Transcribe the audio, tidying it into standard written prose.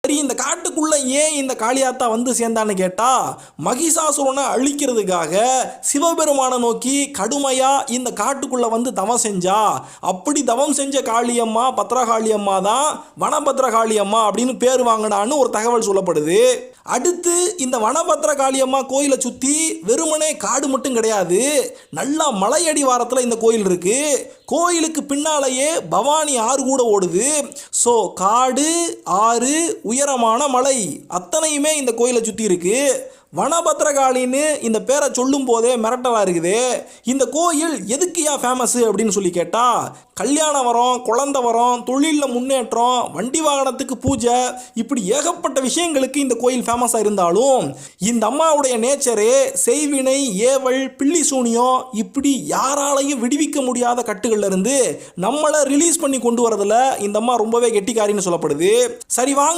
சரி, இந்த காட்டுக்குள்ள ஏன் இந்த காளியாத்தா வந்து சேர்ந்தான்னு கேட்டா, மகிஷாசுரனை அழிக்கிறதுக்காக சிவபெருமானை நோக்கி கடுமையா இந்த காட்டுக்குள்ள வந்து தவம் செஞ்சா. அப்படி தவம் செஞ்ச காளியம்மா பத்ரகாளியம்மா தான் வனபத்ரகாளியம்மா அப்படின்னு பேர் வாங்கினான்னு ஒரு தகவல் சொல்லப்படுது. அடுத்து இந்த வனபத்ரகாளியம்மா கோயிலை சுற்றி வெறுமனே காடு மட்டும் கிடையாது, நல்லா மலையடி வாரத்தில் இந்த கோயில் இருக்கு. கோயிலுக்கு பின்னாலேயே பவானி ஆறு கூட ஓடுது. ஸோ காடு, ஆறு, உயரமான மலை அத்தனையுமே இந்த கோயிலை சுற்றி இருக்கு. வனபத்ரகாளின்னு இந்த பேரை சொல்லும் போதே மிரட்டலாக இருக்குது. இந்த கோயில் எதுக்குயா ஃபேமஸ் அப்படின்னு சொல்லி கேட்டால், கல்யாண வரம், குழந்தை வரம், தொழிலில் முன்னேற்றம், வண்டி வாகனத்துக்கு பூஜை, இப்படி ஏகப்பட்ட விஷயங்களுக்கு இந்த கோயில் ஃபேமஸாக இருந்தாலும் இந்த அம்மாவுடைய நேச்சரே செய்வினை, ஏவல், பில்லி சூனியம் இப்படி யாராலையும் விடுவிக்க முடியாத கட்டுகள்ல இருந்து நம்மளை ரிலீஸ் பண்ணி கொண்டு வரதுல இந்த அம்மா ரொம்பவே கெட்டிக்காரின்னு சொல்லப்படுது. சரி வாங்க